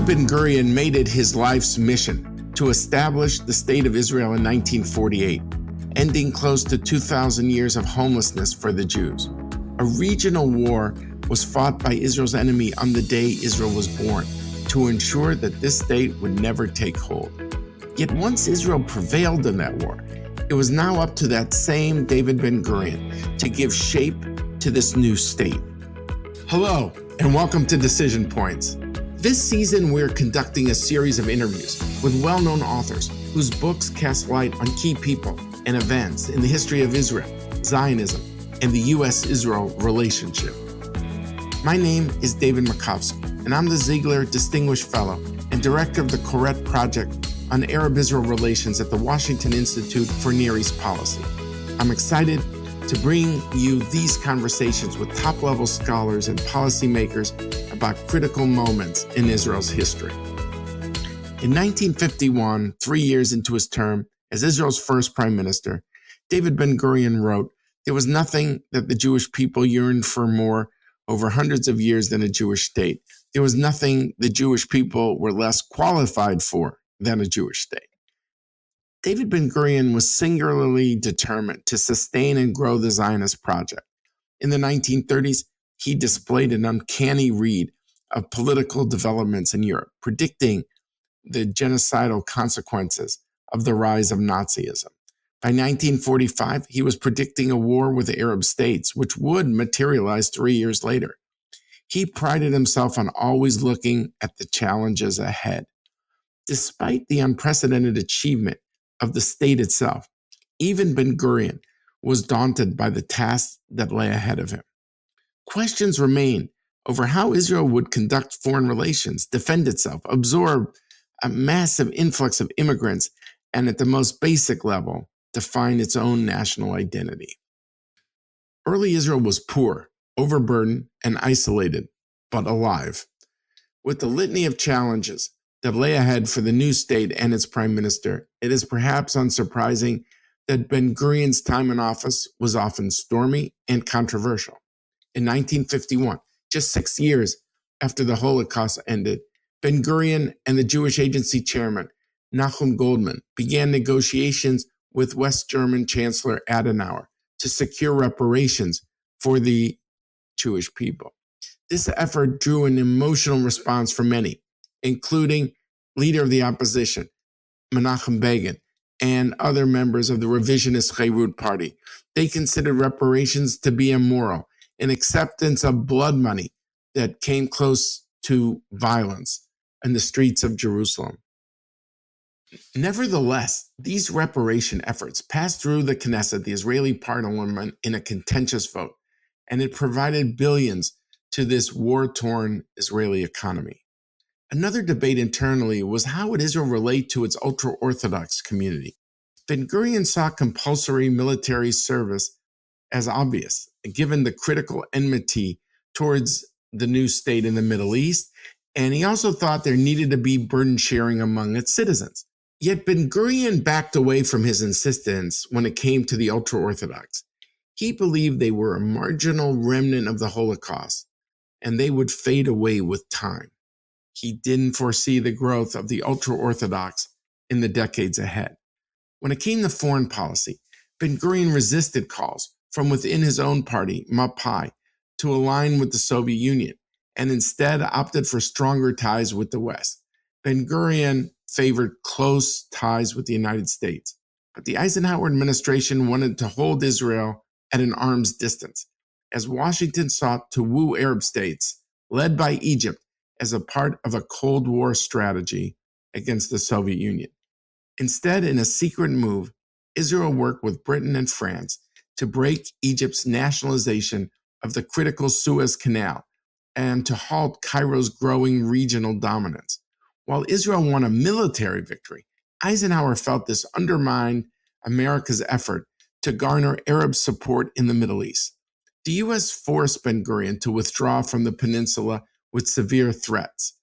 David Ben-Gurion made it his life's mission to establish the State of Israel in 1948, ending close to 2,000 years of homelessness for the Jews. A regional war was fought by Israel's enemy on the day Israel was born to ensure that this state would never take hold. Yet once Israel prevailed in that war, it was now up to that same David Ben-Gurion to give shape to this new state. Hello, and welcome to Decision Points. This season, we're conducting a series of interviews with well-known authors whose books cast light on key people and events in the history of Israel, Zionism, and the U.S.-Israel relationship. My name is David Makovsky, and I'm the Ziegler Distinguished Fellow and Director of the Koret Project on Arab-Israel Relations at the Washington Institute for Near East Policy. I'm excited to bring you these conversations with top-level scholars and policymakers about critical moments in Israel's history. In 1951, 3 years into his term as Israel's first prime minister, David Ben-Gurion wrote, "There was nothing that the Jewish people yearned for more over hundreds of years than a Jewish state. There was nothing the Jewish people were less qualified for than a Jewish state." David Ben-Gurion was singularly determined to sustain and grow the Zionist project. In the 1930s, he displayed an uncanny read of political developments in Europe, predicting the genocidal consequences of the rise of Nazism. By 1945, he was predicting a war with the Arab states, which would materialize 3 years later. He prided himself on always looking at the challenges ahead. Despite the unprecedented achievement of the state itself, even Ben-Gurion was daunted by the tasks that lay ahead of him. Questions remain over how Israel would conduct foreign relations, defend itself, absorb a massive influx of immigrants, and at the most basic level, define its own national identity. Early Israel was poor, overburdened, and isolated, but alive. With the litany of challenges that lay ahead for the new state and its prime minister, it is perhaps unsurprising that Ben-Gurion's time in office was often stormy and controversial. In 1951, just 6 years after the Holocaust ended, Ben-Gurion and the Jewish Agency chairman, Nachum Goldman, began negotiations with West German Chancellor Adenauer to secure reparations for the Jewish people. This effort drew an emotional response from many, including leader of the opposition, Menachem Begin, and other members of the revisionist Cherut party. They considered reparations to be immoral, an acceptance of blood money that came close to violence in the streets of Jerusalem. Nevertheless, these reparation efforts passed through the Knesset, the Israeli parliament, in a contentious vote, and it provided billions to this war-torn Israeli economy. Another debate internally was how would Israel relate to its ultra-Orthodox community. Ben-Gurion saw compulsory military service as obvious, given the critical enmity towards the new state in the Middle East, and he also thought there needed to be burden sharing among its citizens. Yet Ben-Gurion backed away from his insistence when it came to the ultra-Orthodox. He believed they were a marginal remnant of the Holocaust, and they would fade away with time. He didn't foresee the growth of the ultra-Orthodox in the decades ahead. When it came to foreign policy, Ben-Gurion resisted calls from within his own party, Mapai, to align with the Soviet Union, and instead opted for stronger ties with the West. Ben-Gurion favored close ties with the United States, but the Eisenhower administration wanted to hold Israel at an arm's distance, as Washington sought to woo Arab states, led by Egypt, as a part of a Cold War strategy against the Soviet Union. Instead, in a secret move, Israel worked with Britain and France to break Egypt's nationalization of the critical Suez Canal and to halt Cairo's growing regional dominance. While Israel won a military victory, Eisenhower felt this undermined America's effort to garner Arab support in the Middle East. The U.S. forced Ben-Gurion to withdraw from the peninsula with severe threats.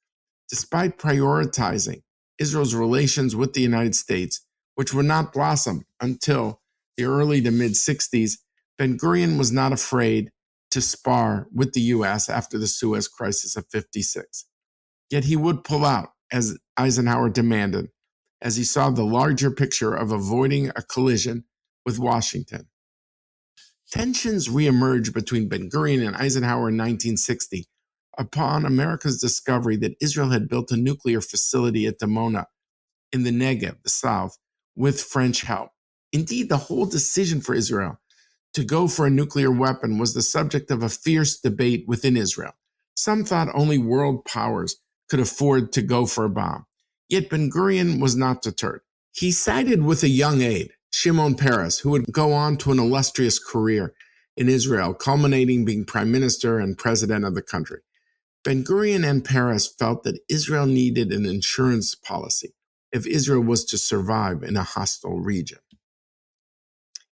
Despite prioritizing Israel's relations with the United States, which would not blossom until the early to mid-60s, Ben-Gurion was not afraid to spar with the U.S. after the Suez Crisis of '56. Yet he would pull out, as Eisenhower demanded, as he saw the larger picture of avoiding a collision with Washington. Tensions reemerged between Ben-Gurion and Eisenhower in 1960 upon America's discovery that Israel had built a nuclear facility at Dimona in the Negev, the south, with French help. Indeed, the whole decision for Israel to go for a nuclear weapon was the subject of a fierce debate within Israel. Some thought only world powers could afford to go for a bomb. Yet Ben-Gurion was not deterred. He sided with a young aide, Shimon Peres, who would go on to an illustrious career in Israel, culminating being prime minister and president of the country. Ben-Gurion and Peres felt that Israel needed an insurance policy if Israel was to survive in a hostile region.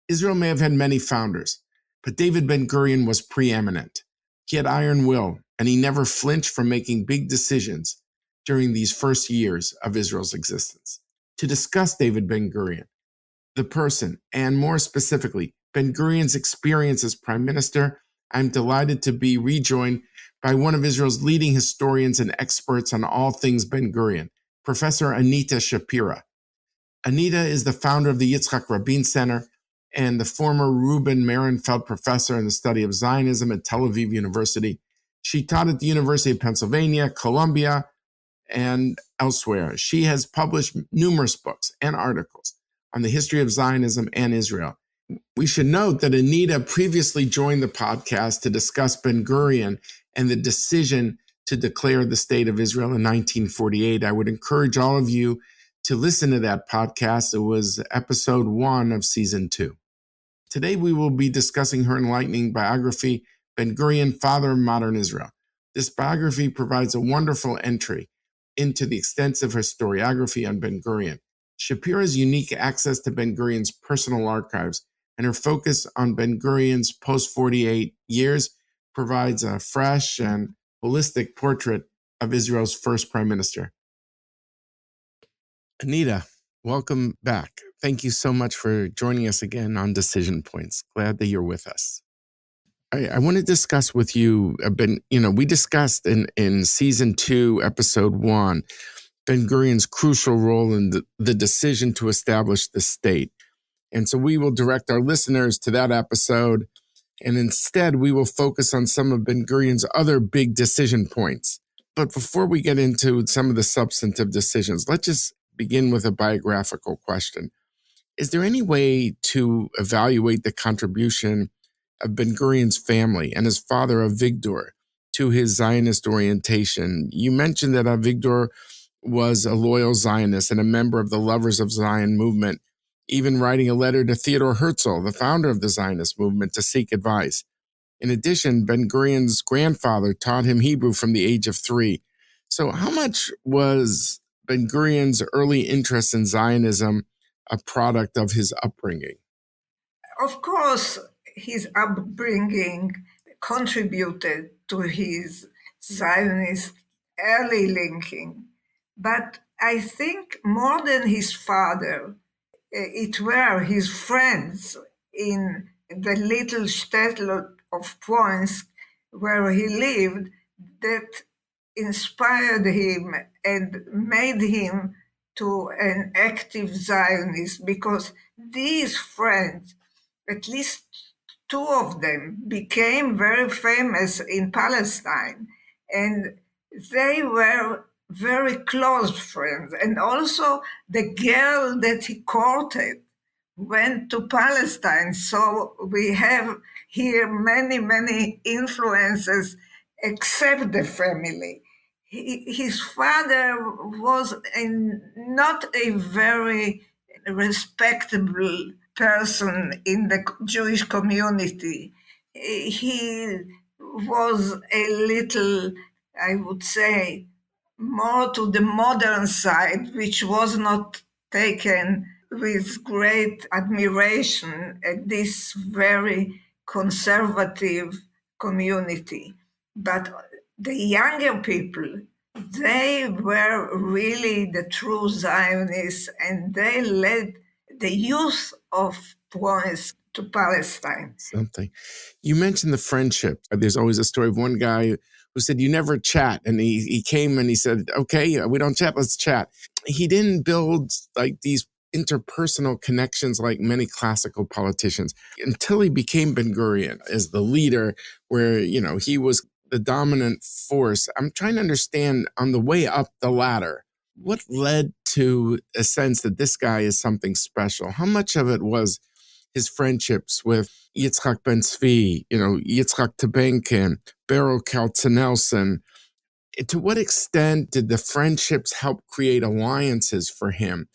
Israel may have had many founders, but David Ben-Gurion was preeminent. He had iron will, and he never flinched from making big decisions during these first years of Israel's existence. To discuss David Ben-Gurion, the person, and more specifically, Ben-Gurion's experience as prime minister, I'm delighted to be rejoined by one of Israel's leading historians and experts on all things Ben-Gurion, Professor Anita Shapira. Anita is the founder of the Yitzhak Rabin Center and the former Reuben Marenfeld Professor in the study of Zionism at Tel Aviv University. She taught at the University of Pennsylvania, Columbia, and elsewhere. She has published numerous books and articles on the history of Zionism and Israel. We should note that Anita previously joined the podcast to discuss Ben-Gurion and the decision to declare the state of Israel in 1948. I would encourage all of you to listen to that podcast. It was episode 1 of season 2. Today, we will be discussing her enlightening biography, Ben-Gurion, Father of Modern Israel. This biography provides a wonderful entry into the extensive historiography on Ben-Gurion. Shapira's unique access to Ben-Gurion's personal archives and her focus on Ben-Gurion's post-48 years provides a fresh and holistic portrait of Israel's first prime minister. Anita, welcome back. Thank you so much for joining us again on Decision Points. Glad that you're with us. I want to discuss with you, we discussed in season 2, episode 1, Ben-Gurion's crucial role in the decision to establish the state. And so we will direct our listeners to that episode, and instead we will focus on some of Ben-Gurion's other big decision points. But before we get into some of the substantive decisions, let's just begin with a biographical question. Is there any way to evaluate the contribution of Ben-Gurion's family and his father Avigdor to his Zionist orientation? You mentioned that Avigdor was a loyal Zionist and a member of the Lovers of Zion movement, even writing a letter to Theodor Herzl, the founder of the Zionist movement, to seek advice. In addition, Ben-Gurion's grandfather taught him Hebrew from the age of 3. So how much was Ben-Gurion's early interest in Zionism a product of his upbringing? Of course, his upbringing contributed to his Zionist early linking. But I think more than his father, it were his friends in the little shtetl of Ploensk where he lived that inspired him and made him to an active Zionist, because these friends, at least 2 of them, became very famous in Palestine, and they were very close friends. And also the girl that he courted went to Palestine. So we have here many, many influences except the family. His father was not a very respectable person in the Jewish community. He was a little, I would say, more to the modern side, which was not taken with great admiration at this very conservative community. But the younger people, they were really the true Zionists, and they led the youth of Ploensk to Palestine. Something. You mentioned the friendship. There's always a story of one guy who said, "You never chat." And he came and he said, "Okay, we don't chat, let's chat." He didn't build like these interpersonal connections like many classical politicians until he became Ben-Gurion as the leader, where, he was the dominant force. I'm trying to understand on the way up the ladder, what led to a sense that this guy is something special? How much of it was his friendships with Yitzhak Ben Tzvi, Yitzhak Tebenkin, Beryl Katzenelson? To what extent did the friendships help create alliances for him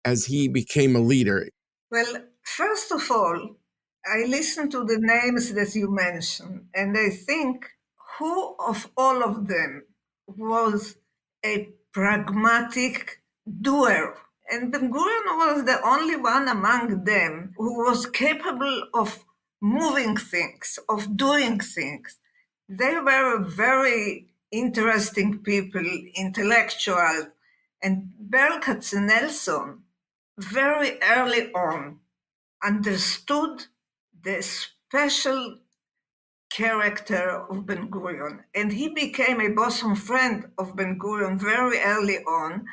as he became a leader? Well, first of all, I listened to the names that you mentioned, and I think who of all of them was a pragmatic doer? And Ben-Gurion was the only one among them who was capable of moving things, of doing things. They were very interesting people, intellectual. And Berl Katzenelson, very early on, understood the special character of Ben-Gurion. And he became a bosom friend of Ben-Gurion very early on.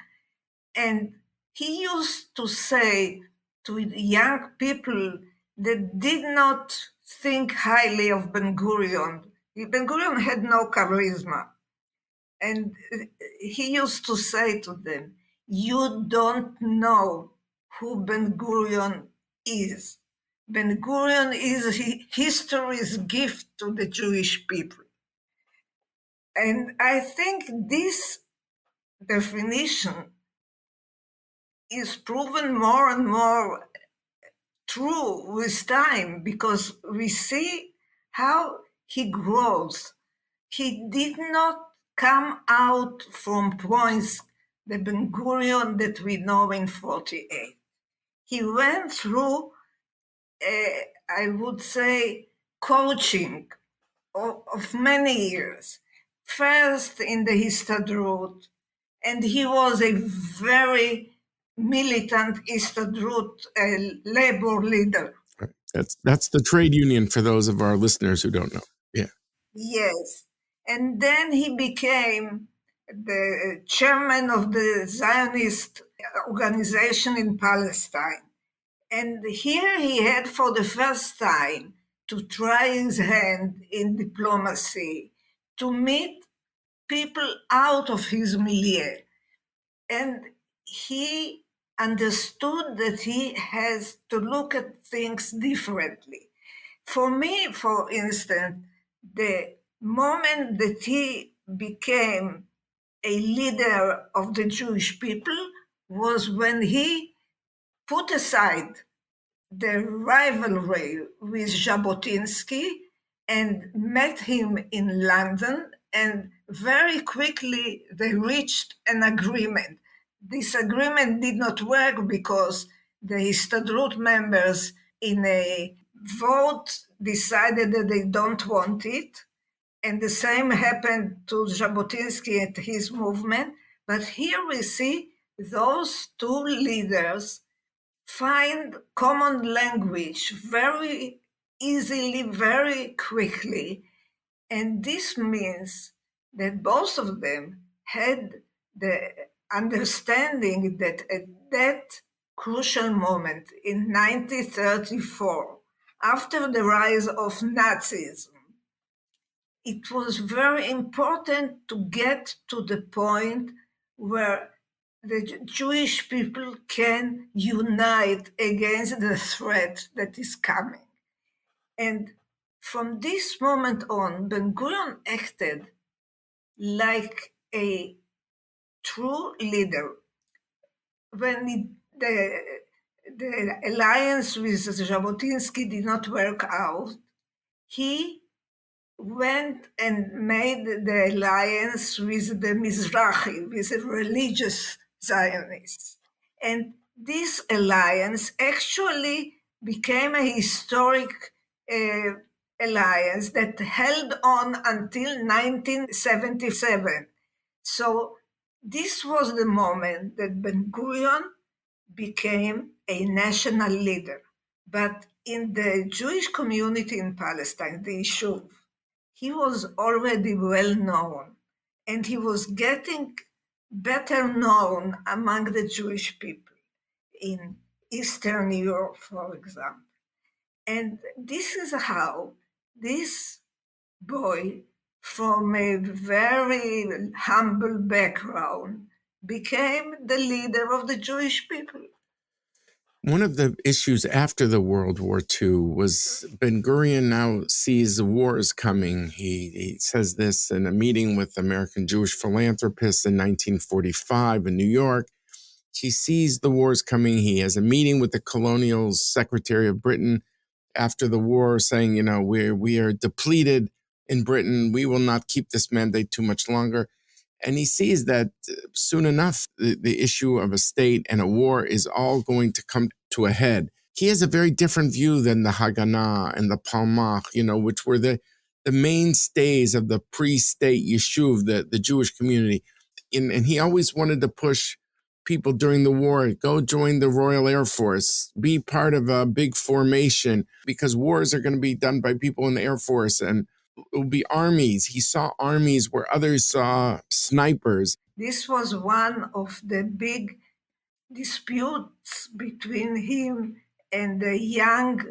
And he used to say to young people that did not think highly of Ben-Gurion. Ben-Gurion had no charisma. And he used to say to them, "You don't know who Ben-Gurion is. Ben-Gurion is history's gift to the Jewish people." And I think this definition is proven more and more true with time, because we see how he grows. He did not come out from points, the Ben-Gurion that we know in 48. He went through, I would say, coaching of many years. First in the Histadrut, and he was a very militant Histadrut labor leader. That's the trade union for those of our listeners who don't know. Yeah. Yes. And then he became the chairman of the Zionist organization in Palestine. And here he had for the first time to try his hand in diplomacy, to meet people out of his milieu. And he understood that he has to look at things differently. For me, for instance, the moment that he became a leader of the Jewish people was when he put aside the rivalry with Jabotinsky and met him in London, and very quickly they reached an agreement. This agreement did not work because the Histadrut members in a vote decided that they don't want it, and the same happened to Jabotinsky and his movement. But here we see those two leaders find common language very easily, very quickly. And this means that both of them had the understanding that at that crucial moment in 1934, after the rise of Nazism, it was very important to get to the point where the Jewish people can unite against the threat that is coming. And from this moment on, Ben-Gurion acted like a true leader. When the alliance with Jabotinsky did not work out, he went and made the alliance with the Mizrahi, with the religious Zionists. And this alliance actually became a historic alliance that held on until 1977. So this was the moment that Ben-Gurion became a national leader. But in the Jewish community in Palestine, the Yishuv, he was already well known, and he was getting better known among the Jewish people in Eastern Europe, for example. And this is how this boy from a very humble background became the leader of the Jewish people. One of the issues after the World War II was Ben-Gurion now sees the war is coming. He says this in a meeting with American Jewish philanthropists in 1945 in New York. He sees the war is coming. He has a meeting with the colonial secretary of Britain after the war saying, we are depleted in Britain. We will not keep this mandate too much longer. And he sees that soon enough, the issue of a state and a war is all going to come to a head. He has a very different view than the Haganah and the Palmach, which were the mainstays of the pre-state Yishuv, the Jewish community. And he always wanted to push people during the war, go join the Royal Air Force, be part of a big formation, because wars are going to be done by people in the Air Force, and it will be armies. He saw armies where others saw snipers. This was one of the big disputes between him and the young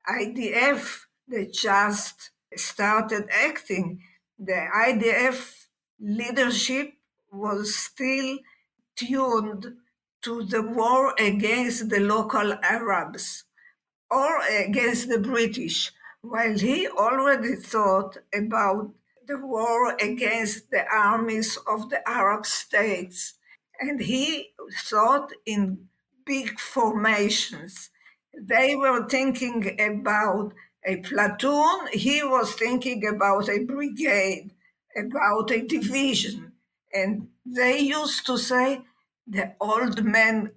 IDF that just started acting. The IDF leadership was still tuned to the war against the local Arabs or against the British, while he already thought about the war against the armies of the Arab states. And he thought in big formations. They were thinking about a platoon, he was thinking about a brigade, about a division. And they used to say the old man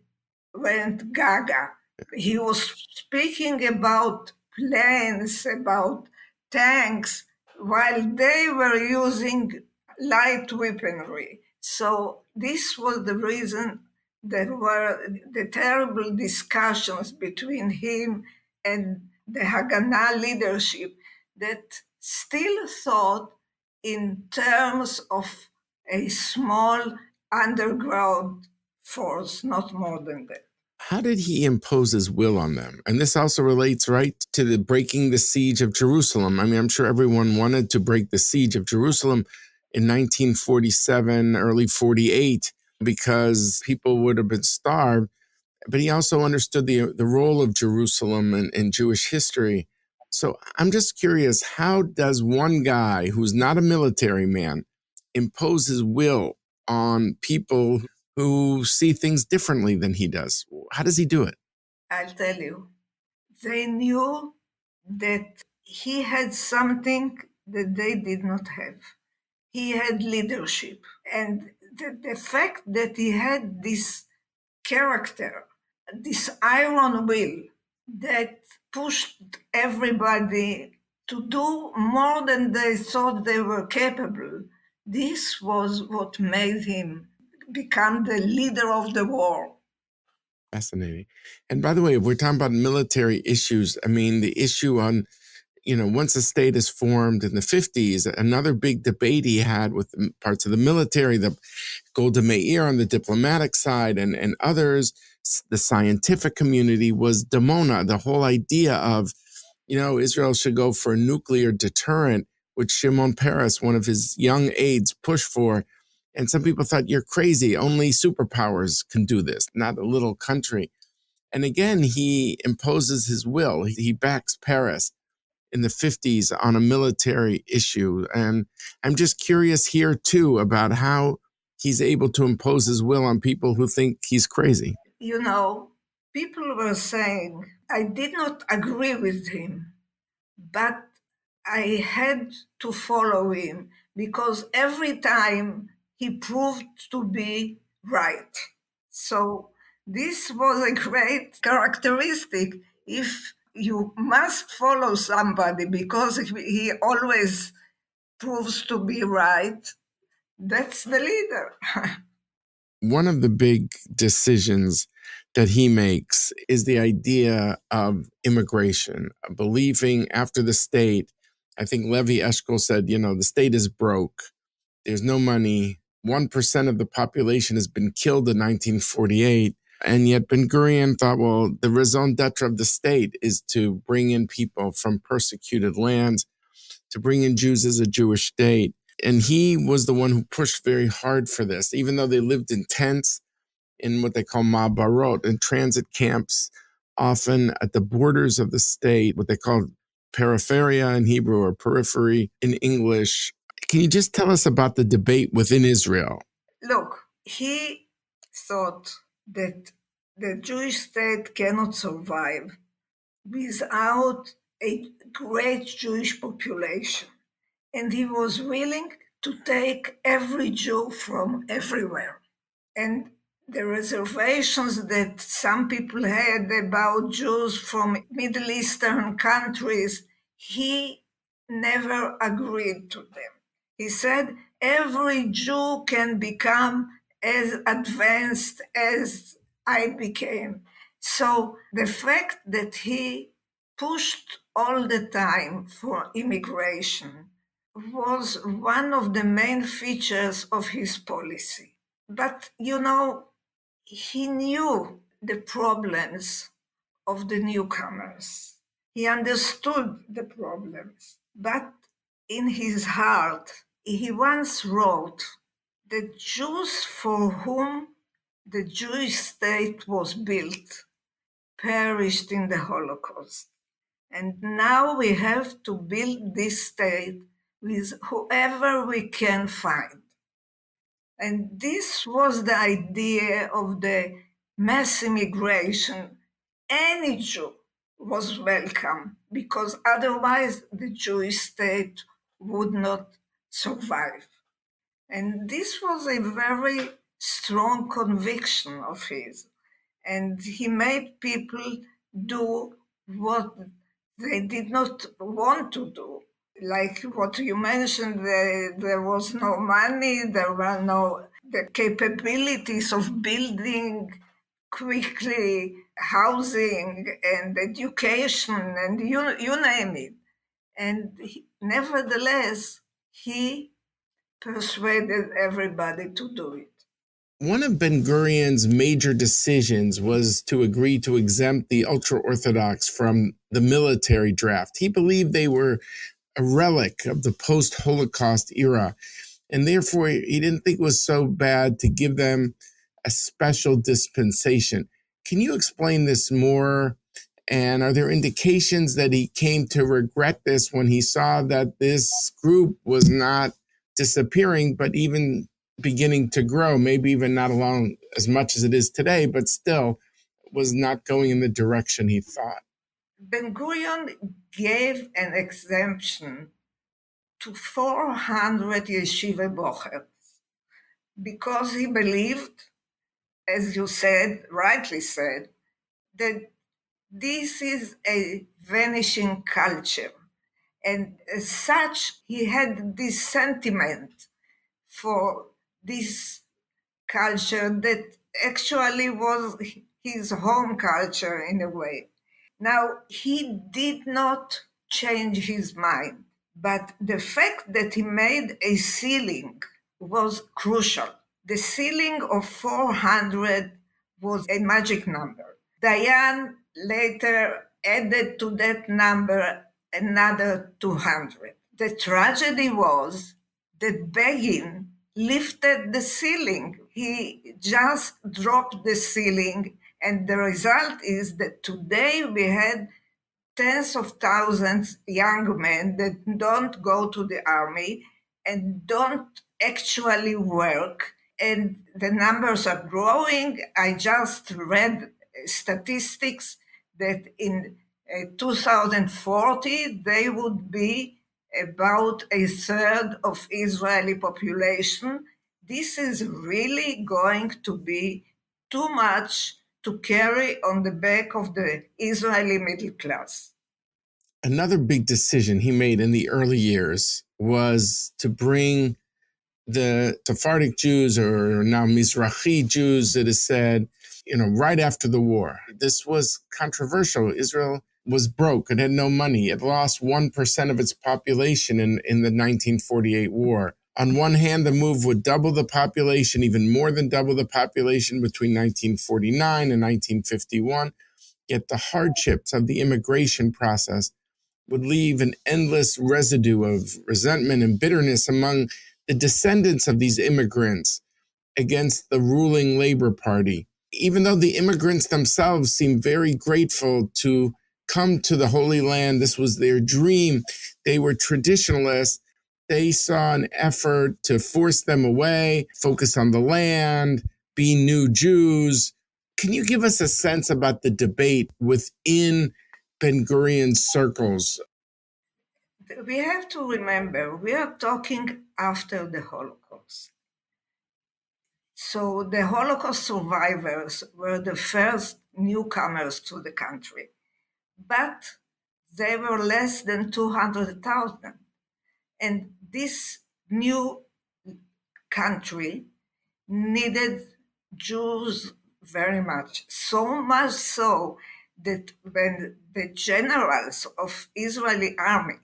went gaga. He was speaking about planes, about tanks, while they were using light weaponry. So this was the reason there were the terrible discussions between him and the Haganah leadership that still thought in terms of a small underground force, not more than that. How did he impose his will on them? And this also relates, right, to the breaking the siege of Jerusalem. I mean, I'm sure everyone wanted to break the siege of Jerusalem in 1947, early 48, because people would have been starved. But he also understood the role of Jerusalem in Jewish history. So I'm just curious, how does one guy who's not a military man impose his will on people who see things differently than he does? How does he do it? I'll tell you. They knew that he had something that they did not have. He had leadership. And the fact that he had this character, this iron will that pushed everybody to do more than they thought they were capable, this was what made him become the leader of the war. Fascinating. And by the way, if we're talking about military issues, I mean, the issue on, once a state is formed in the 50s, another big debate he had with parts of the military, the Golda Meir on the diplomatic side and others, the scientific community, was Dimona, the whole idea of, Israel should go for a nuclear deterrent, which Shimon Peres, one of his young aides, pushed for. And some people thought, you're crazy. Only superpowers can do this, not a little country. And again, he imposes his will. He backs Peres in the 50s on a military issue. And I'm just curious here, too, about how he's able to impose his will on people who think he's crazy. People were saying, I did not agree with him, but I had to follow him because every time he proved to be right. So this was a great characteristic. If you must follow somebody because he always proves to be right, that's the leader. One of the big decisions that he makes is the idea of immigration, believing after the state. I think Levi Eshkol said, the state is broke. There's no money. 1% of the population has been killed in 1948. And yet Ben-Gurion thought, well, the raison d'etre of the state is to bring in people from persecuted lands, to bring in Jews as a Jewish state. And he was the one who pushed very hard for this, even though they lived in tents in what they call ma'abarot, in transit camps, often at the borders of the state, what they call peripheria in Hebrew or periphery in English. Can you just tell us about the debate within Israel? Look, he thought that the Jewish state cannot survive without a great Jewish population. And he was willing to take every Jew from everywhere. And the reservations that some people had about Jews from Middle Eastern countries, he never agreed to them. He said every Jew can become as advanced as I became. So the fact that he pushed all the time for immigration was one of the main features of his policy. But he knew the problems of the newcomers. He understood the problems. But in his heart, he once wrote, the Jews for whom the Jewish state was built perished in the Holocaust. And now we have to build this state with whoever we can find. And this was the idea of the mass immigration. Any Jew was welcome because otherwise the Jewish state would not survive. And this was a very strong conviction of his. And he made people do what they did not want to do. Like what you mentioned, there was no money, there were no the capabilities of building quickly housing and education and you name it. And nevertheless, he persuaded everybody to do it. One of Ben-Gurion's major decisions was to agree to exempt the ultra-Orthodox from the military draft. He believed they were a relic of the post-Holocaust era, and therefore he didn't think it was so bad to give them a special dispensation. Can you explain this more? And are there indications that he came to regret this when he saw that this group was not disappearing, but even beginning to grow, maybe even not along as much as it is today, but still was not going in the direction he thought? Ben-Gurion gave an exemption to 400 yeshiva bochers because he believed, as you said, rightly said, that this is a vanishing culture. And as such, he had this sentiment for this culture that actually was his home culture in a way. Now, he did not change his mind, but the fact that he made a ceiling was crucial. The ceiling of 400 was a magic number. Dayan later added to that number another 200. The tragedy was that Begin lifted the ceiling. He just dropped the ceiling, and the result is that today we had tens of thousands young men that don't go to the army and don't actually work, and the numbers are growing. I just read statistics that in 2040 they would be about a third of Israeli population. This is really going to be too much to carry on the back of the Israeli middle class. Another big decision he made in the early years was to bring the Sephardic Jews, or now Mizrahi Jews, it is said, right after the war. This was controversial. Israel was broke. It had no money. It lost 1% of its population in the 1948 war. On one hand, the move would double the population, even more than double the population between 1949 and 1951. Yet the hardships of the immigration process would leave an endless residue of resentment and bitterness among the descendants of these immigrants against the ruling Labor Party. Even though the immigrants themselves seemed very grateful to come to the Holy Land, this was their dream, they were traditionalists, they saw an effort to force them away, focus on the land, be new Jews. Can you give us a sense about the debate within Ben-Gurion's circles? We have to remember, we are talking after the Holocaust. So the Holocaust survivors were the first newcomers to the country, but they were less than 200,000. And this new country needed Jews very much, so much so that when the generals of Israeli army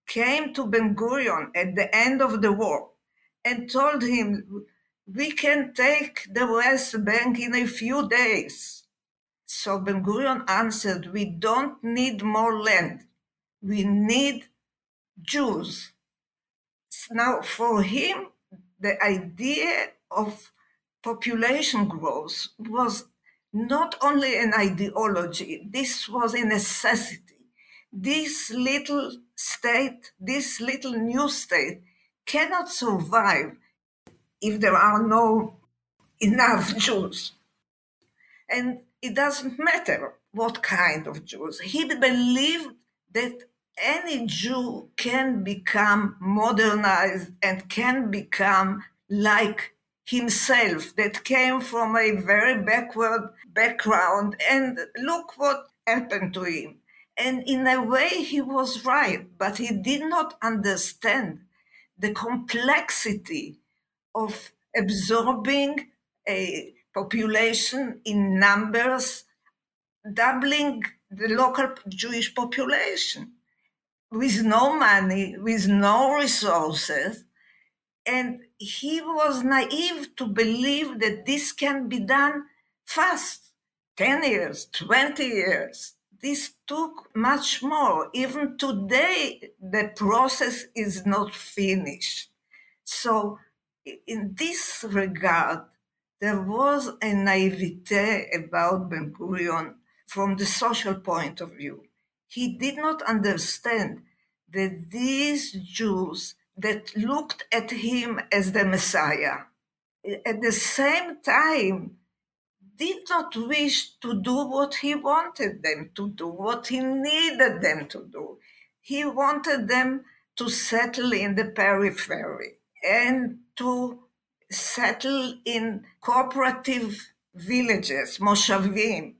came to Ben-Gurion at the end of the war and told him, we can take the West Bank in a few days. So Ben-Gurion answered, we don't need more land. We need Jews. Now, for him, the idea of population growth was not only an ideology, this was a necessity. This little state, this little new state, cannot survive if there are no enough Jews. And it doesn't matter what kind of Jews. He believed that any Jew can become modernized and can become like himself, that came from a very backward background, and look what happened to him. And in a way, he was right, but he did not understand the complexity of absorbing a population in numbers, doubling the local Jewish population with no money, with no resources. And he was naive to believe that this can be done fast, 10 years, 20 years. This took much more. Even today, the process is not finished. So, in this regard, there was a naivete about Ben-Gurion from the social point of view. He did not understand that these Jews that looked at him as the Messiah, at the same time, did not wish to do what he wanted them to do, what he needed them to do. He wanted them to settle in the periphery and to settle in cooperative villages, moshavim,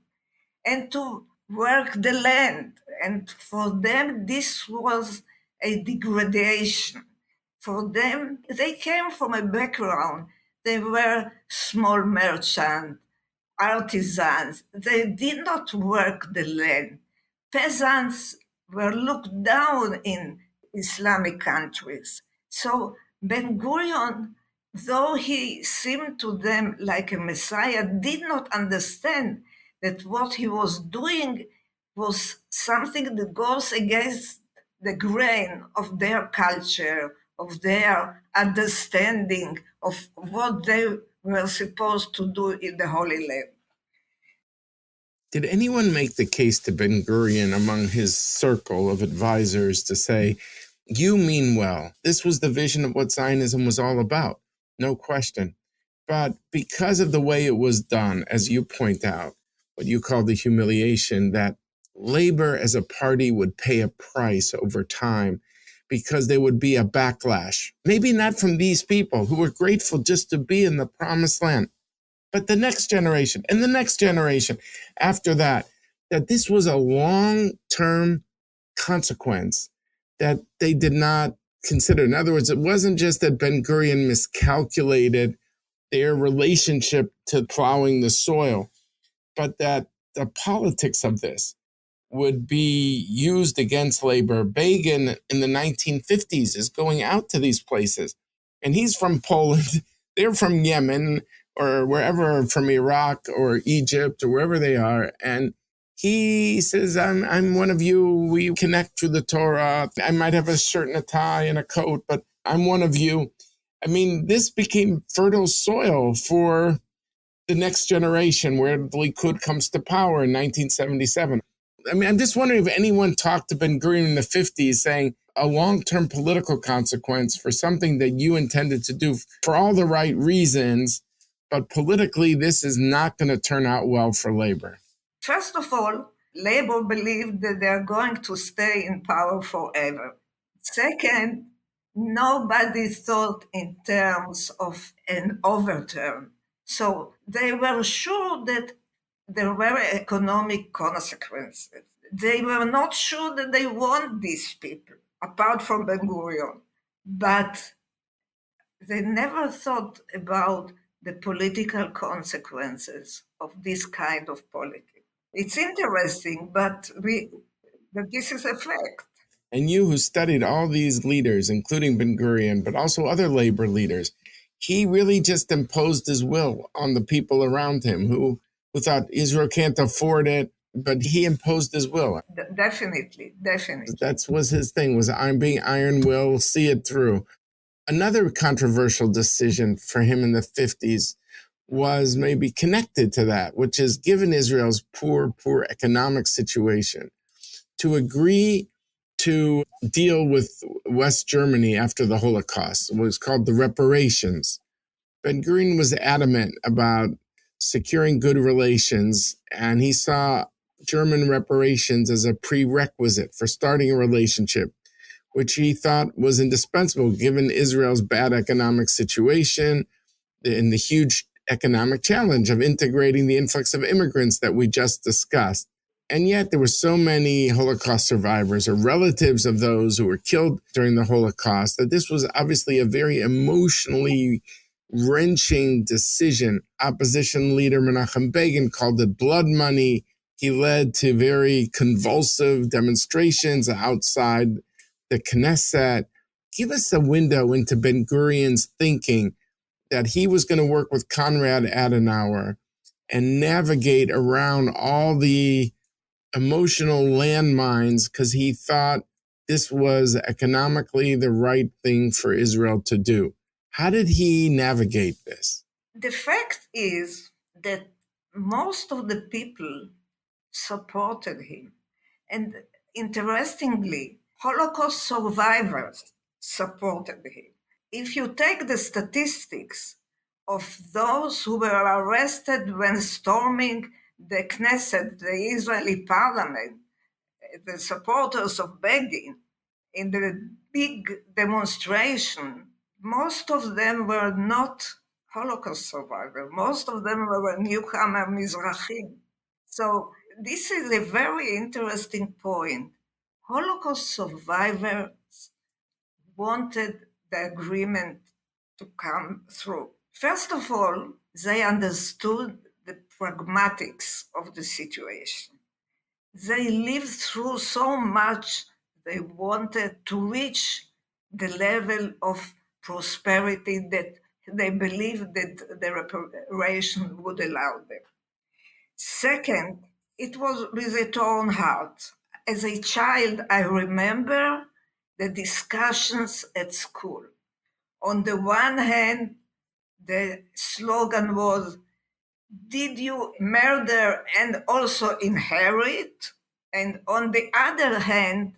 and to work the land. And for them, this was a degradation. For them, they came from a background. They were small merchants, artisans. They did not work the land. Peasants were looked down in Islamic countries. So Ben-Gurion, though he seemed to them like a messiah, did not understand that what he was doing was something that goes against the grain of their culture, of their understanding of what they were supposed to do in the Holy Land. Did anyone make the case to Ben-Gurion among his circle of advisors to say, you mean well, this was the vision of what Zionism was all about, no question. But because of the way it was done, as you point out, what you call the humiliation, that labor as a party would pay a price over time because there would be a backlash. Maybe not from these people who were grateful just to be in the promised land, but the next generation and the next generation after that, that this was a long-term consequence that they did not consider. In other words, it wasn't just that Ben-Gurion miscalculated their relationship to plowing the soil. but that the politics of this would be used against labor. Begin in the 1950s is going out to these places, and he's from Poland. They're from Yemen or wherever, from Iraq or Egypt or wherever they are. And he says, I'm one of you. We connect through the Torah. I might have a shirt and a tie and a coat, but I'm one of you. I mean, this became fertile soil for the next generation where the Likud comes to power in 1977. I mean, I'm just wondering if anyone talked to Ben-Gurion in the 50s saying a long-term political consequence for something that you intended to do for all the right reasons, but politically this is not going to turn out well for labor. First of all, labor believed that they're going to stay in power forever. Second, nobody thought in terms of an overturn. So they were sure that there were economic consequences. They were not sure that they want these people, apart from Ben-Gurion. But they never thought about the political consequences of this kind of politics. It's interesting, but this is a fact. And you, who studied all these leaders, including Ben-Gurion, but also other labor leaders, he really just imposed his will on the people around him who thought Israel can't afford it, but he imposed his will. Definitely. That was his thing, was I'm being iron will, see it through. Another controversial decision for him in the 50s was maybe connected to that, which is, given Israel's poor economic situation, to agree to deal with West Germany after the Holocaust. It was called the reparations. Ben-Gurion was adamant about securing good relations, and he saw German reparations as a prerequisite for starting a relationship, which he thought was indispensable given Israel's bad economic situation and the huge economic challenge of integrating the influx of immigrants that we just discussed. And yet there were so many Holocaust survivors or relatives of those who were killed during the Holocaust that this was obviously a very emotionally wrenching decision. Opposition leader Menachem Begin called it blood money. He led to very convulsive demonstrations outside the Knesset. Give us a window into Ben-Gurion's thinking that he was going to work with Konrad Adenauer and navigate around all the emotional landmines because he thought this was economically the right thing for Israel to do. How did he navigate this? The fact is that most of the people supported him. And interestingly, Holocaust survivors supported him. If you take the statistics of those who were arrested when storming the Knesset, the Israeli parliament, the supporters of Begin, in the big demonstration, most of them were not Holocaust survivors. Most of them were newcomer Mizrahim. So this is a very interesting point. Holocaust survivors wanted the agreement to come through. First of all, they understood the pragmatics of the situation. They lived through so much, they wanted to reach the level of prosperity that they believed that the reparation would allow them. Second, it was with a torn heart. As a child, I remember the discussions at school. On the one hand, the slogan was, did you murder and also inherit? And on the other hand,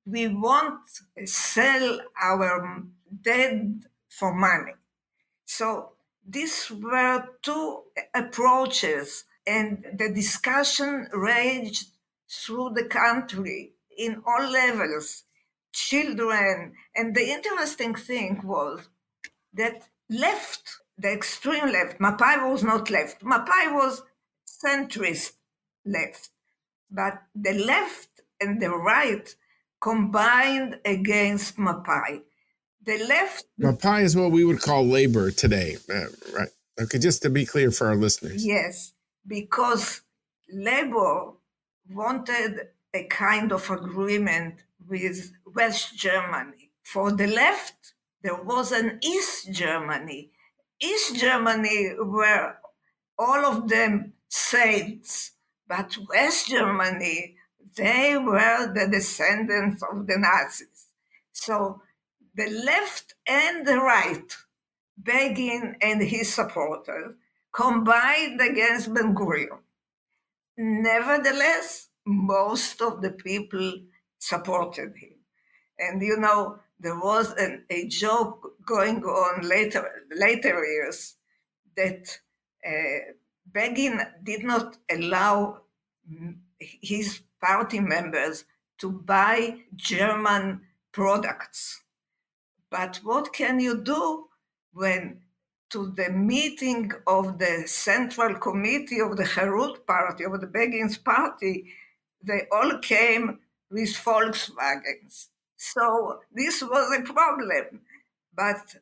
we won't sell our dead for money. So these were two approaches, and the discussion raged through the country in all levels, children. And the interesting thing was that left, the extreme left, Mapai was not left, Mapai was centrist left, but the left and the right combined against Mapai. The left... Mapai is what we would call labor today, right? Okay, just to be clear for our listeners. Yes, because Labor wanted a kind of agreement with West Germany. For the left, there was an East Germany. East Germany were all of them saints, but West Germany, they were the descendants of the Nazis. So the left and the right, Begin and his supporters, combined against Ben-Gurion. Nevertheless, most of the people supported him. And there was a joke going on later years that Begin did not allow his party members to buy German products. But what can you do when to the meeting of the Central Committee of the Herut Party, of the Begin's party, they all came with Volkswagens. So this was a problem. But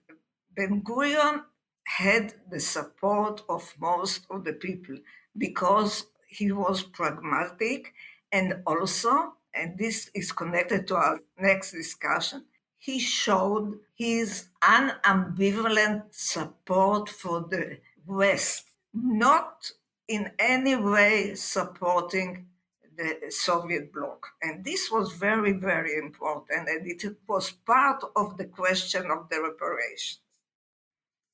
Ben-Gurion had the support of most of the people because he was pragmatic, and also, and this is connected to our next discussion, he showed his unambivalent support for the West, not in any way supporting the Soviet bloc. And this was very, very important, and it was part of the question of the reparations.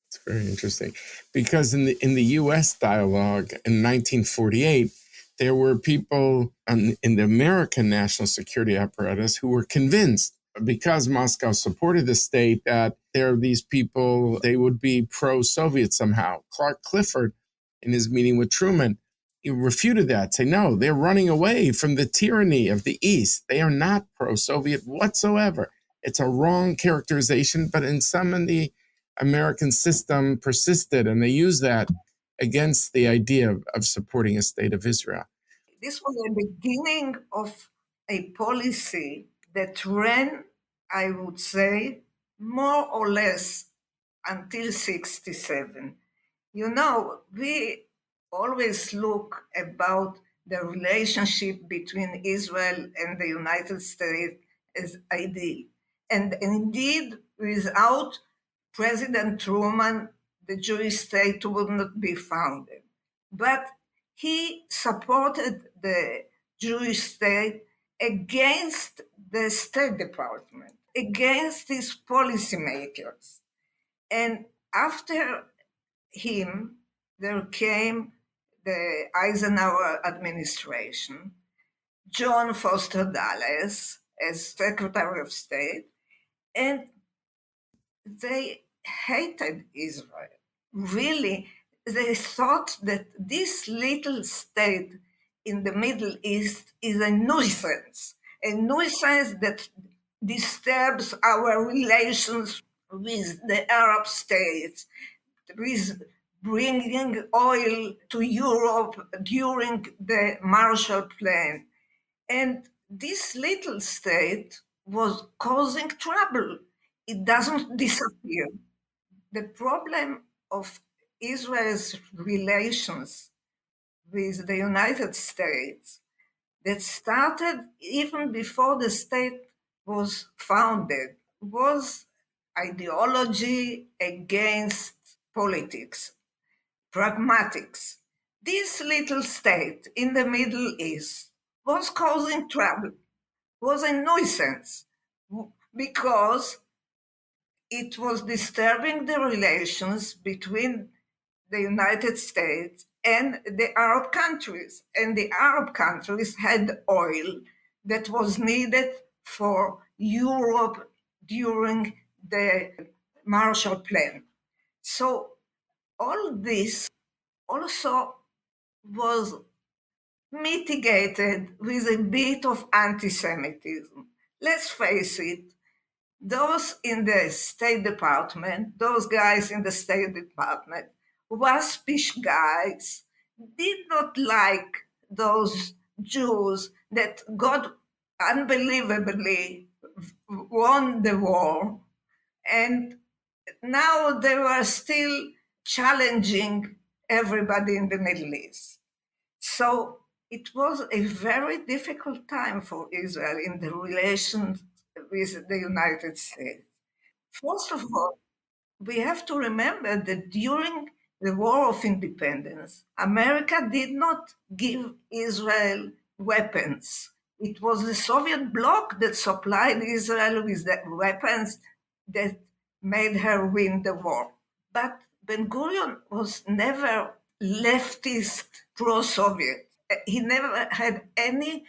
It's very interesting because in the U.S. dialogue in 1948, there were people in the American national security apparatus who were convinced, because Moscow supported the state, that there are these people, they would be pro-Soviet somehow. Clark Clifford, in his meeting with Truman, he refuted that, saying, no, they're running away from the tyranny of the East. They are not pro-Soviet whatsoever. It's a wrong characterization, but in the American system persisted, and they used that against the idea of supporting a state of Israel. This was the beginning of a policy that ran, I would say, more or less until 67. We always look about the relationship between Israel and the United States as ideal. And indeed, without President Truman, the Jewish state would not be founded. But he supported the Jewish state against the State Department, against his policymakers. And after him, there came the Eisenhower administration, John Foster Dulles as Secretary of State, and they hated Israel. Really, they thought that this little state in the Middle East is a nuisance that disturbs our relations with the Arab states, with bringing oil to Europe during the Marshall Plan. And this little state was causing trouble. It doesn't disappear. The problem of Israel's relations with the United States that started even before the state was founded was ideology against politics, pragmatics. This little state in the Middle East was causing trouble, was a nuisance, because it was disturbing the relations between the United States and the Arab countries. And the Arab countries had oil that was needed for Europe during the Marshall Plan. So all this also was mitigated with a bit of anti-Semitism. Let's face it, those in the State Department, those guys in the State Department, waspish guys, did not like those Jews that got unbelievably won the war, and now they were still challenging everybody in the Middle East. So it was a very difficult time for Israel in the relations with the United States. First of all, we have to remember that during the War of Independence, America did not give Israel weapons. It was the Soviet bloc that supplied Israel with the weapons that made her win the war. But Ben-Gurion was never leftist pro-Soviet. He never had any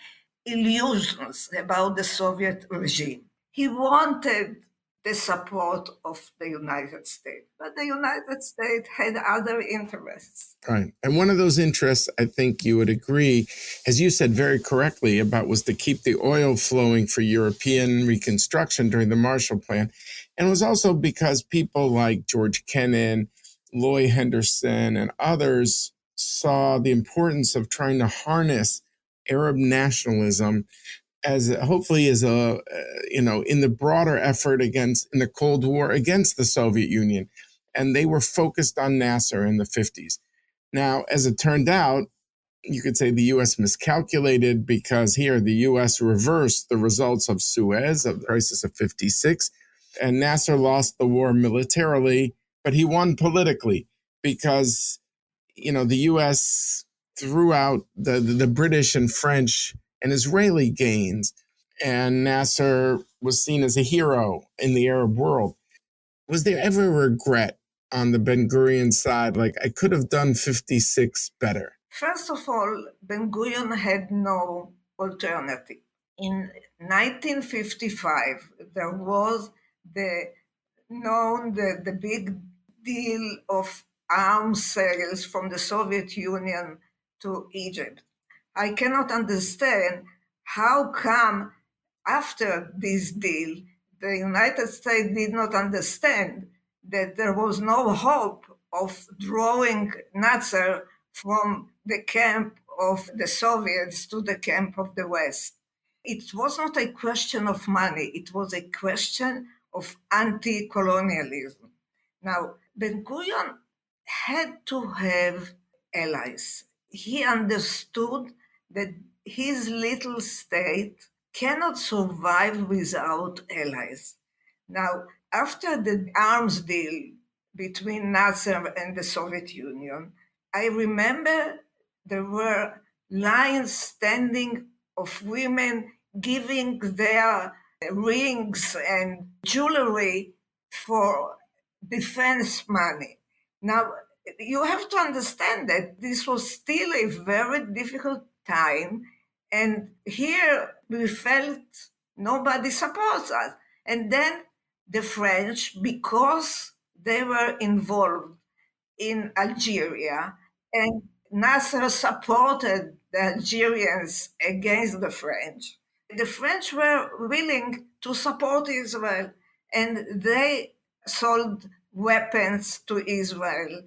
illusions about the Soviet regime. He wanted the support of the United States, but the United States had other interests. Right. And one of those interests, I think you would agree, as you said very correctly, about was to keep the oil flowing for European reconstruction during the Marshall Plan. And it was also because people like George Kennan, Loy Henderson, and others saw the importance of trying to harness Arab nationalism as hopefully as a in the broader effort against in the Cold War against the Soviet Union, and they were focused on Nasser in the 50s. Now, as it turned out, you could say the U.S. miscalculated because here the U.S. reversed the results of Suez, of the crisis of 56, and Nasser lost the war militarily, but he won politically because the U.S. threw out the British and French and Israeli gains, and Nasser was seen as a hero in the Arab world. Was there ever a regret on the Ben-Gurion side, like I could have done 56 better? First of all, Ben-Gurion had no alternative. In 1955, there was the big deal of arms sales from the Soviet Union to Egypt. I cannot understand how come after this deal, the United States did not understand that there was no hope of drawing Nasser from the camp of the Soviets to the camp of the West. It was not a question of money, it was a question of anti colonialism. Now, Ben Gurion had to have allies. He understood that his little state cannot survive without allies. Now, after the arms deal between Nasser and the Soviet Union, I remember there were lines standing of women giving their rings and jewelry for defense money. Now, you have to understand that this was still a very difficult time, and here we felt nobody supports us. And then the French, because they were involved in Algeria, and Nasser supported the Algerians against the French. The French were willing to support Israel, and they sold weapons to Israel,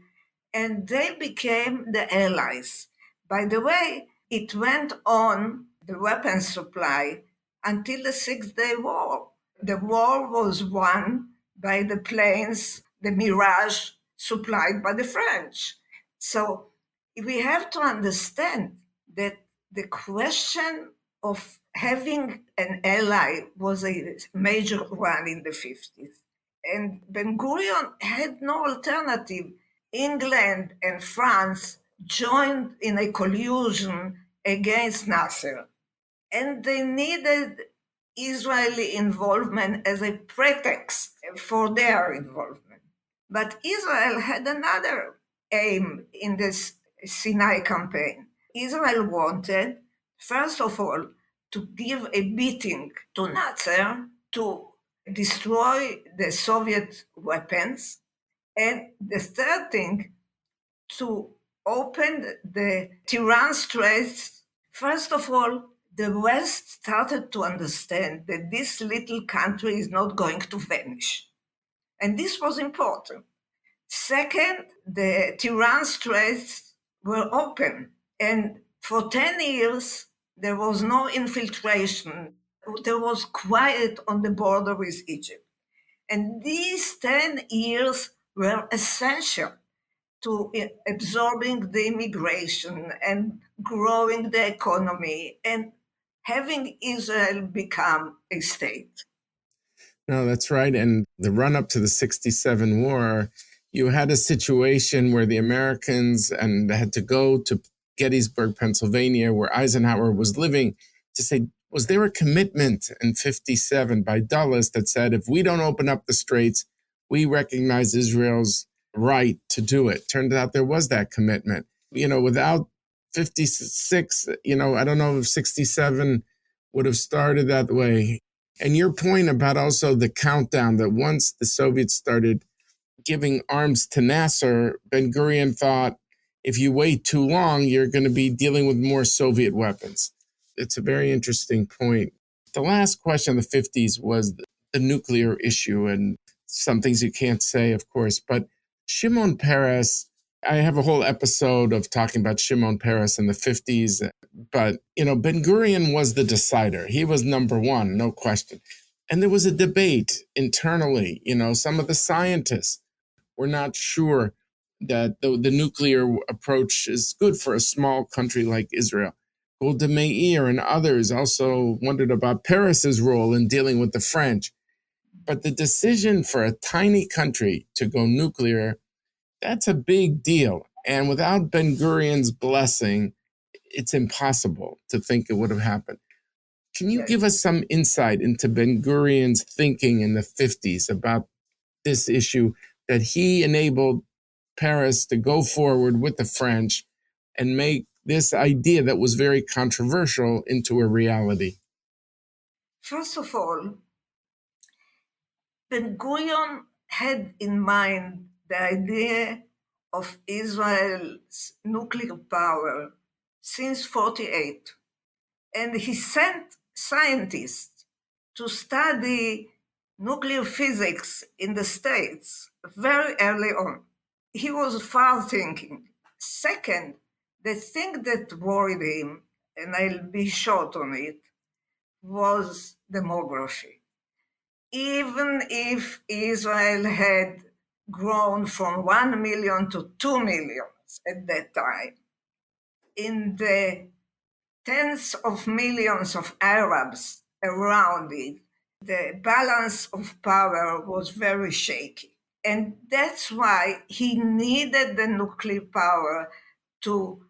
and they became the allies. By the way, it went on, the weapons supply, until the Six-Day War. The war was won by the planes, the Mirage, supplied by the French. So we have to understand that the question of having an ally was a major one in the 50s. And Ben Gurion had no alternative. England and France joined in a collusion against Nasser, and they needed Israeli involvement as a pretext for their involvement. But Israel had another aim in this Sinai campaign. Israel wanted, first of all, to give a beating to Nasser, to destroy the Soviet weapons, and the third thing, to open the Tiran Straits. First of all, the West started to understand that this little country is not going to vanish. And this was important. Second, the Tiran Straits were open. And for 10 years, there was no infiltration. There was quiet on the border with Egypt. And these 10 years were essential to absorbing the immigration and growing the economy and having Israel become a state. No, that's right. And the run up to the 67 war, you had a situation where the Americans and had to go to Gettysburg, Pennsylvania, where Eisenhower was living, to say, was there a commitment in 57 by Dulles that said, if we don't open up the straits, we recognize Israel's right to do it? Turned out there was that commitment. Without 56, I don't know if 67 would have started that way. And your point about also the countdown, that once the Soviets started giving arms to Nasser, Ben-Gurion thought, if you wait too long, you're going to be dealing with more Soviet weapons. It's a very interesting point. The last question in the 50s was the nuclear issue, and some things you can't say, of course. But Shimon Peres, I have a whole episode of talking about Shimon Peres in the 50s. But, Ben-Gurion was the decider. He was number one, no question. And there was a debate internally. Some of the scientists were not sure that the nuclear approach is good for a small country like Israel. Golda Meir and others also wondered about Peres's role in dealing with the French. But the decision for a tiny country to go nuclear, that's a big deal. And without Ben-Gurion's blessing, it's impossible to think it would have happened. Can you give us some insight into Ben-Gurion's thinking in the 50s about this issue, that he enabled Peres to go forward with the French and make this idea that was very controversial into a reality? First of all, Ben-Gurion had in mind the idea of Israel's nuclear power since 48, and he sent scientists to study nuclear physics in the States very early on. He was far thinking. Second, the thing that worried him, and I'll be short on it, was demography. Even if Israel had grown from 1 million to 2 million at that time, in the tens of millions of Arabs around it, the balance of power was very shaky. And that's why he needed the nuclear power to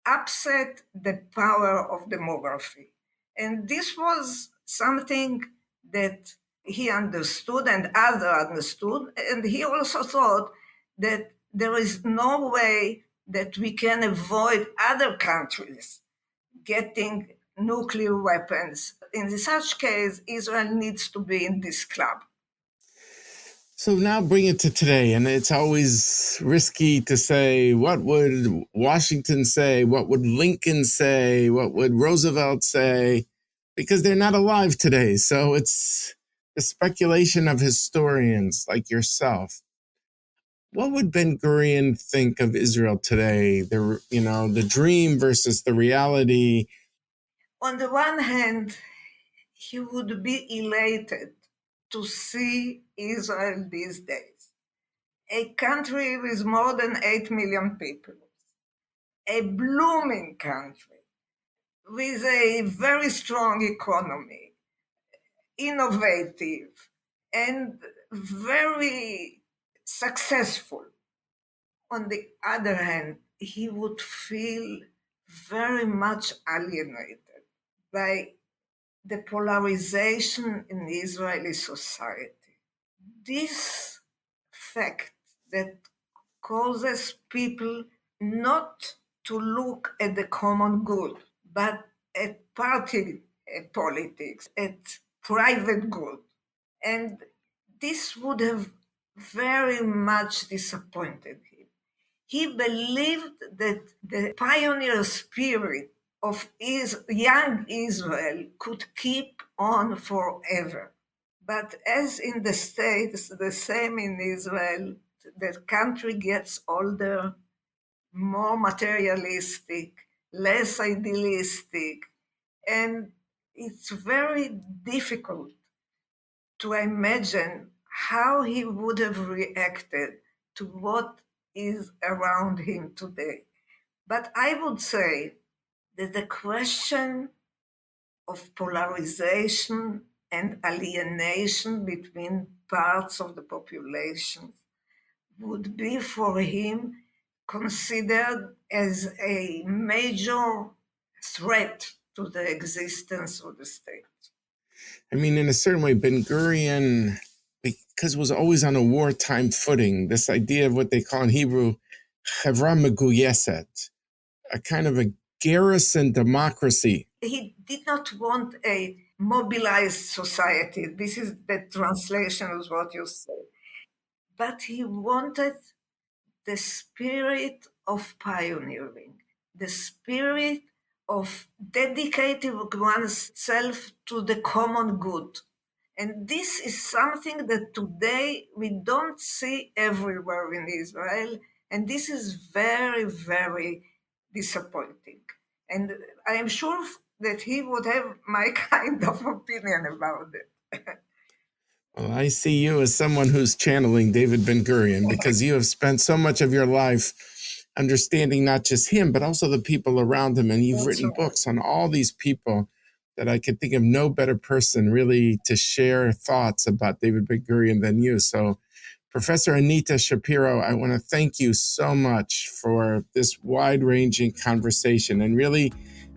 upset the power of demography. And this was something that he understood and others understood. And he also thought that there is no way that we can avoid other countries getting nuclear weapons. In such case, Israel needs to be in this club. So now bring it to today, and it's always risky to say, what would Washington say? What would Lincoln say? What would Roosevelt say? Because they're not alive today. So it's the speculation of historians like yourself. What would Ben-Gurion think of Israel today? The dream versus the reality. On the one hand, he would be elated to see Israel these days, a country with more than 8 million people, a blooming country with a very strong economy, innovative, and very successful. On the other hand, he would feel very much alienated by the polarization in Israeli society. This fact that causes people not to look at the common good, but at party politics, at private good. And this would have very much disappointed him. He believed that the pioneer spirit of young Israel could keep on forever. But as in the States, the same in Israel, the country gets older, more materialistic, less idealistic, and it's very difficult to imagine how he would have reacted to what is around him today. But I would say that the question of polarization and alienation between parts of the population would be for him considered as a major threat to the existence of the state. I mean, in a certain way, Ben-Gurion, because was always on a wartime footing, this idea of what they call in Hebrew, chevra meguyeset, a kind of a garrison democracy. He did not want a mobilized society. This is the translation of what you say. But he wanted the spirit of pioneering, the spirit of dedicating oneself to the common good. And this is something that today we don't see everywhere in Israel. And this is very, very disappointing. And I am sure that he would have my kind of opinion about it. Well, I see you as someone who's channeling David Ben-Gurion because you have spent so much of your life understanding not just him, but also the people around him. And you've written books on all these people that I could think of no better person really to share thoughts about David Ben-Gurion than you. So, Professor Anita Shapira, I want to thank you so much for this wide-ranging conversation and really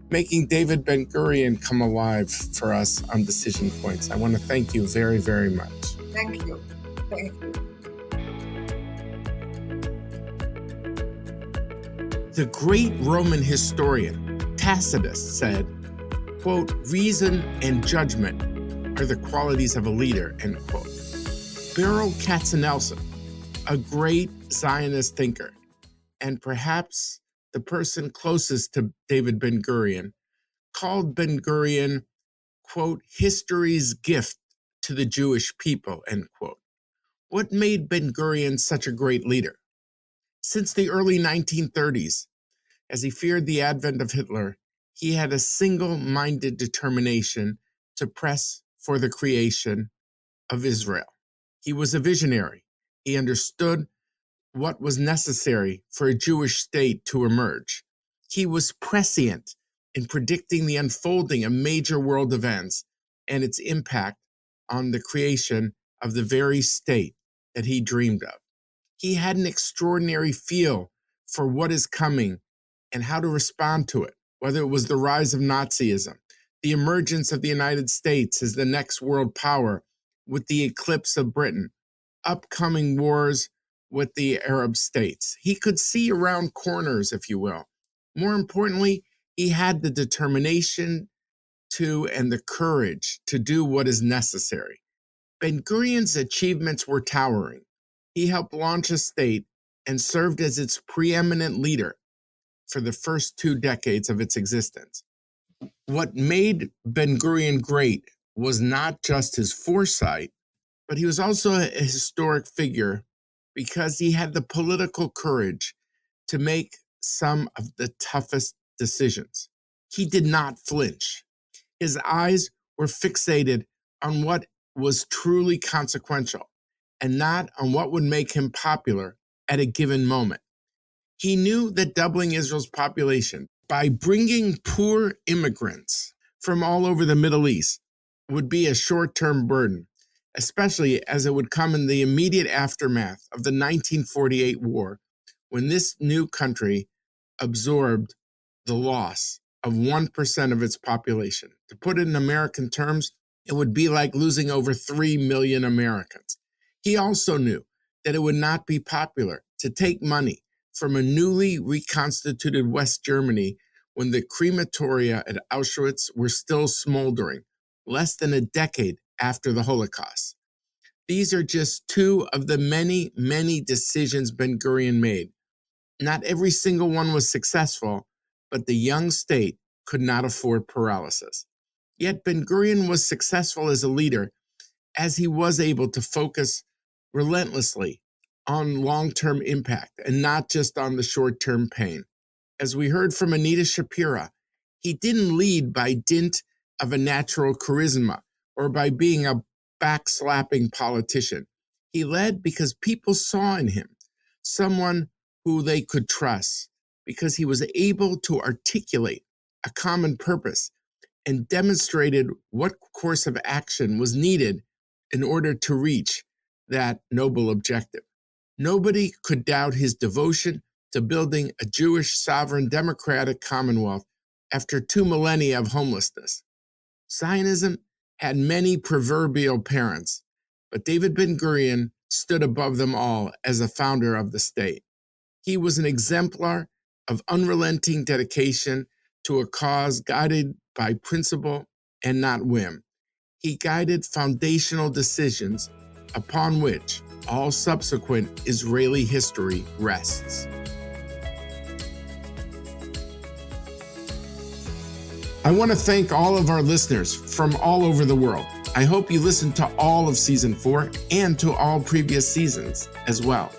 making David Ben-Gurion come alive for us on Decision Points. I want to thank you very, very much. Thank you. Thank you. The great Roman historian Tacitus said, quote, "Reason and judgment are the qualities of a leader," end quote. Beryl Katzenelson, a great Zionist thinker, and perhaps the person closest to David Ben-Gurion, called Ben-Gurion, quote, "history's gift to the Jewish people," end quote. What made Ben-Gurion such a great leader? Since the early 1930s, as he feared the advent of Hitler, he had a single-minded determination to press for the creation of Israel. He was a visionary. He understood what was necessary for a Jewish state to emerge. He was prescient in predicting the unfolding of major world events and its impact on the creation of the very state that he dreamed of. He had an extraordinary feel for what is coming and how to respond to it, whether it was the rise of Nazism, the emergence of the United States as the next world power with the eclipse of Britain, upcoming wars with the Arab states. He could see around corners, if you will. More importantly, he had the determination to and the courage to do what is necessary. Ben-Gurion's achievements were towering. He helped launch a state and served as its preeminent leader for the first 2 decades of its existence. What made Ben-Gurion great was not just his foresight, but he was also a historic figure because he had the political courage to make some of the toughest decisions. He did not flinch. His eyes were fixated on what was truly consequential and not on what would make him popular at a given moment. He knew that doubling Israel's population by bringing poor immigrants from all over the Middle East would be a short-term burden, especially as it would come in the immediate aftermath of the 1948 war, when this new country absorbed the loss of 1% of its population. To put it in American terms, it would be like losing over 3 million Americans. He also knew that it would not be popular to take money from a newly reconstituted West Germany when the crematoria at Auschwitz were still smoldering, less than a decade after the Holocaust. These are just 2 of the many, many decisions Ben-Gurion made. Not every single one was successful, but the young state could not afford paralysis. Yet Ben-Gurion was successful as a leader as he was able to focus relentlessly on long-term impact and not just on the short-term pain. As we heard from Anita Shapira, he didn't lead by dint of a natural charisma or by being a backslapping politician. He led because people saw in him someone who they could trust, because he was able to articulate a common purpose and demonstrated what course of action was needed in order to reach that noble objective. Nobody could doubt his devotion to building a Jewish sovereign democratic commonwealth after 2 millennia of homelessness. Zionism had many proverbial parents, but David Ben-Gurion stood above them all as a founder of the state. He was an exemplar of unrelenting dedication to a cause guided by principle and not whim. He guided foundational decisions upon which all subsequent Israeli history rests. I want to thank all of our listeners from all over the world. I hope you listened to all of Season 4 and to all previous seasons as well.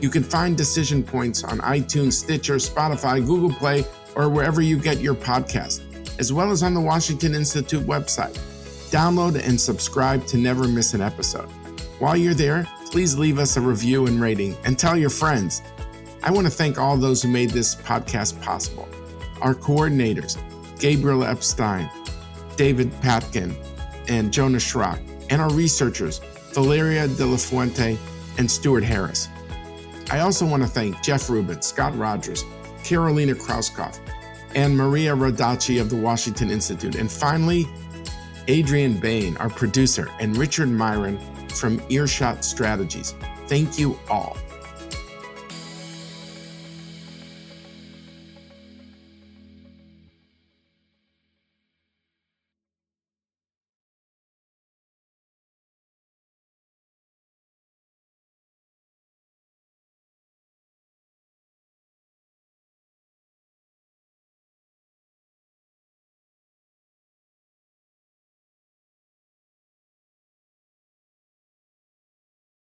You can find Decision Points on iTunes, Stitcher, Spotify, Google Play, or wherever you get your podcast, as well as on the Washington Institute website. Download and subscribe to never miss an episode. While you're there, please leave us a review and rating and tell your friends. I want to thank all those who made this podcast possible. Our coordinators, Gabriel Epstein, David Patkin, and Jonah Schrock, and our researchers, Valeria De La Fuente and Stuart Harris. I also want to thank Jeff Rubin, Scott Rogers, Carolina Krauskopf, and Maria Rodacci of the Washington Institute. And finally, Adrian Bain, our producer, and Richard Myron from Earshot Strategies. Thank you all.